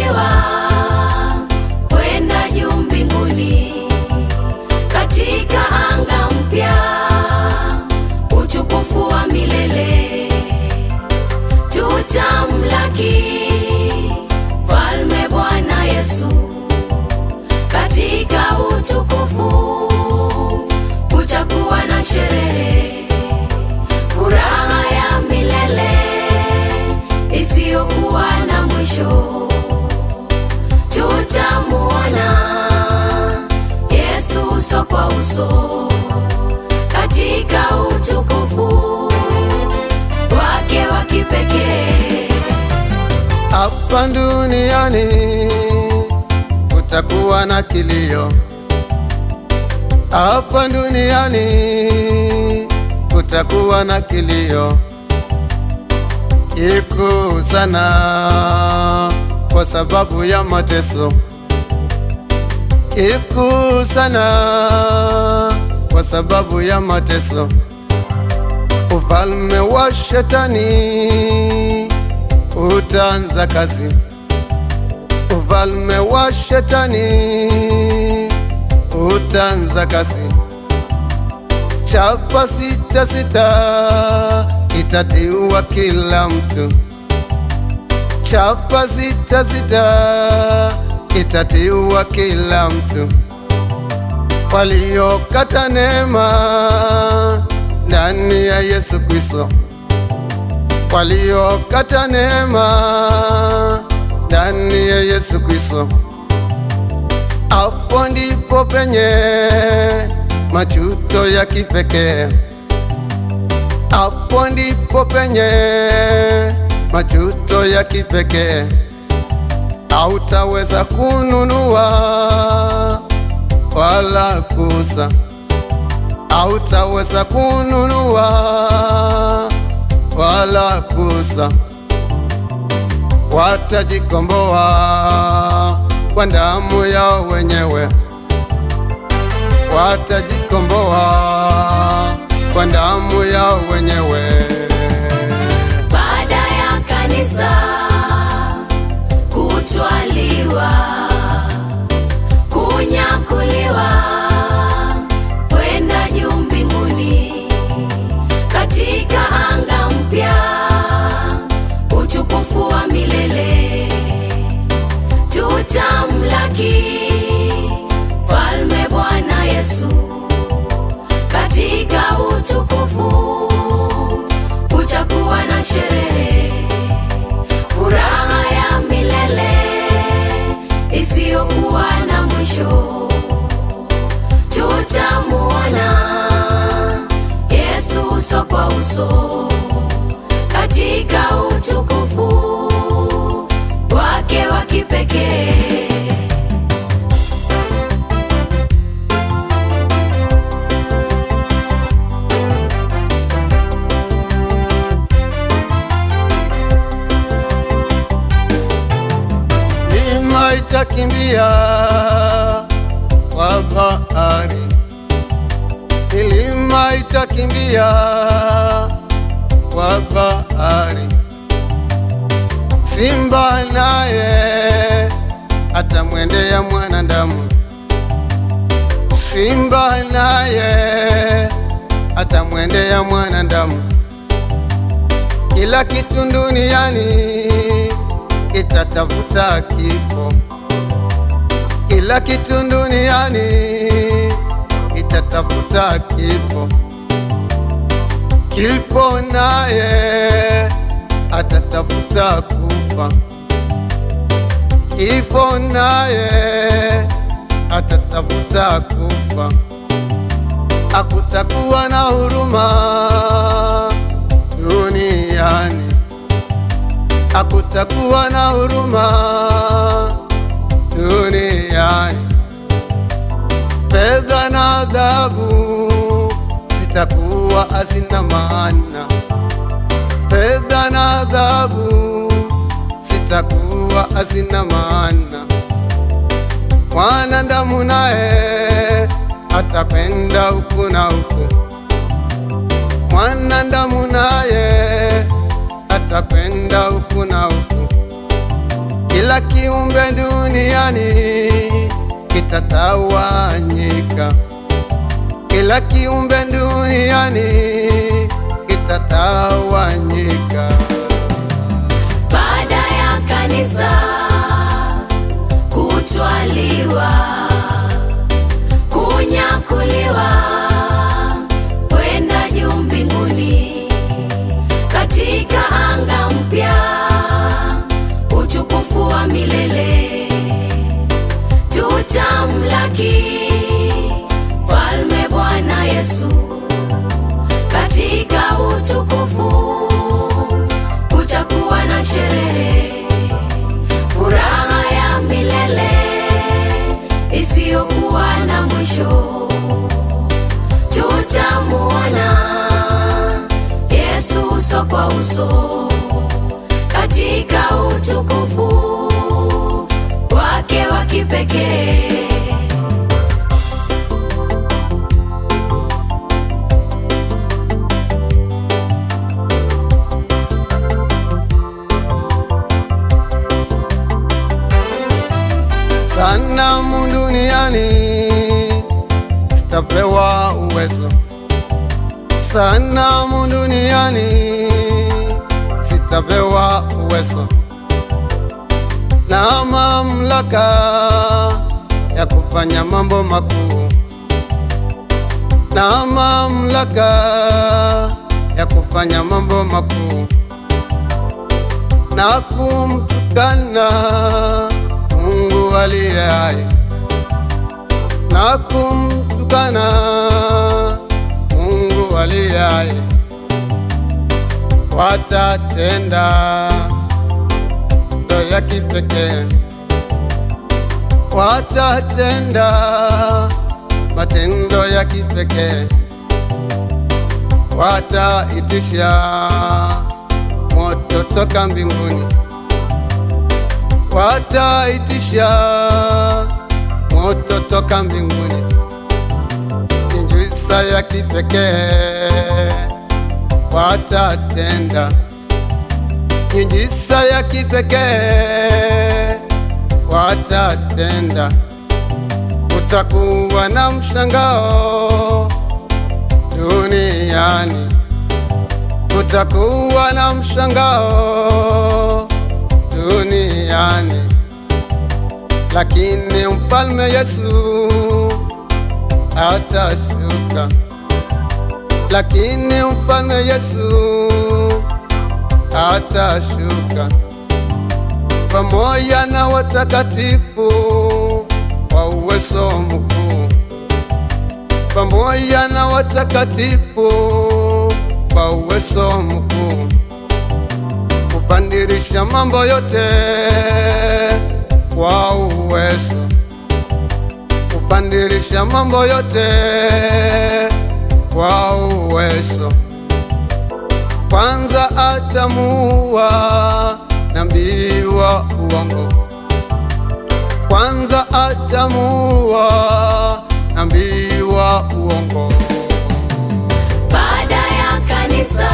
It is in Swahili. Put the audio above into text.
kunyakuliwa kwenda juu mbinguni, katika anga mpya, utukufu wa milele. Tutamlaki Mfalme Bwana Yesu, katika utukufu kutakuwa na sherehe, furaha ya milele isiyokuwa na mwisho. Tutamuona Yesu uso kwa uso, katika utukufu wake wa kipekee. Hapa duniani kutakuwa na kilio, hapa duniani kutakuwa na kilio kikuu sana kwa sababu ya mateso, kikuu sana kwa sababu ya mateso. Ufalme wa Shetani utaanza kazi, ufalme wa Shetani utaanza kazi. Chapa 66 itatiwa kila mtu, chapa 66 itatiwa kila mtu. Waliokata neema ndani ya Yesu Kristo, waliokata neema ndani ya Yesu Kristo, hapo ndipo penye majuto ya kipekee, hapo ndipo penye majuto ya kipekee. Hautaweza kununua wala kuuza, hautaweza kununua wala kuuza. Watajikomboa kwa damu yao wenyewe, watajikomboa kwa damu yao wenyewe. Baada ya kanisa kutwaliwa, kunyakuliwa kwenda juu mbinguni, katika anga mpya, utukufu wa milele. Tutamlaki Mfalme Bwana Yesu, katika utukufu kutakuwa na sherehe, furaha ya milele isiyokuwa na mwisho. Tutamuona Yesu uso kwa uso, katika utukufu wake wa kipekee. Milima itakimbia kwa bahari, milima itakimbia kwa bahari. Simba naye atamwendea mwanadamu, simba naye atamwendea mwanadamu. Kila kitu duniani itatafuta kifo, kila kitu duniani itatafuta kifo. Kifo naye atatafuta kufa, kifo naye atatafuta kufa. Hakutakuwa na huruma duniani, hakutakuwa na huruma duniani. Fedha na dhahabu zitakuwa hazina maana, fedha na dhahabu zitakuwa hazina maana. Mwanadamu naye atakwenda huku na huku, mwanadamu naye atakwenda huku na huku. Kila kila kiumbe duniani kitatawanyika, kila kiumbe duniani kitatawanyika. Baada ya kanisa kutwaliwa, kunyakuliwa kwenda juu mbinguni, katika anga mpya, utukufu wa milele, tutamlaki Mfalme Bwana Yesu. Katika utukufu kutakuwa na sherehe, furaha ya milele isiyokuwa na mwisho. Tutamuona Yesu uso kwa uso, katika utukufu wake wa kipekee. Sanamu duniani zitapewa uwezo, sanamu duniani zitapewa uwezo na mamlaka ya kufanya mambo makuu, na mamlaka ya kufanya mambo makuu, na kumtukana Mungu aliye hai, na kumtukana Mungu aliye hai. Watatenda ndo ya kipekee, watatenda matendo ya kipekee, wataitisha moto toka mbinguni, wataitisha moto toka mbinguni. Miujiza ya kipekee watatenda, miujiza ya kipekee watatenda. Kutakuwa na mshangao duniani, kutakuwa na mshangao duniani, lakini Mfalme Yesu atashuka, lakini Mfalme Yesu atashuka pamoja na watakatifu wa uwezo mkuu, pamoja na watakatifu wa uwezo mkuu, kubandilisha mambo yote kwa uwezo, kubandilisha mambo yote kwa uwezo. Kwanza atamuua nabii wa uongo, kwanza atamuua nabii wa uongo. Baada ya kanisa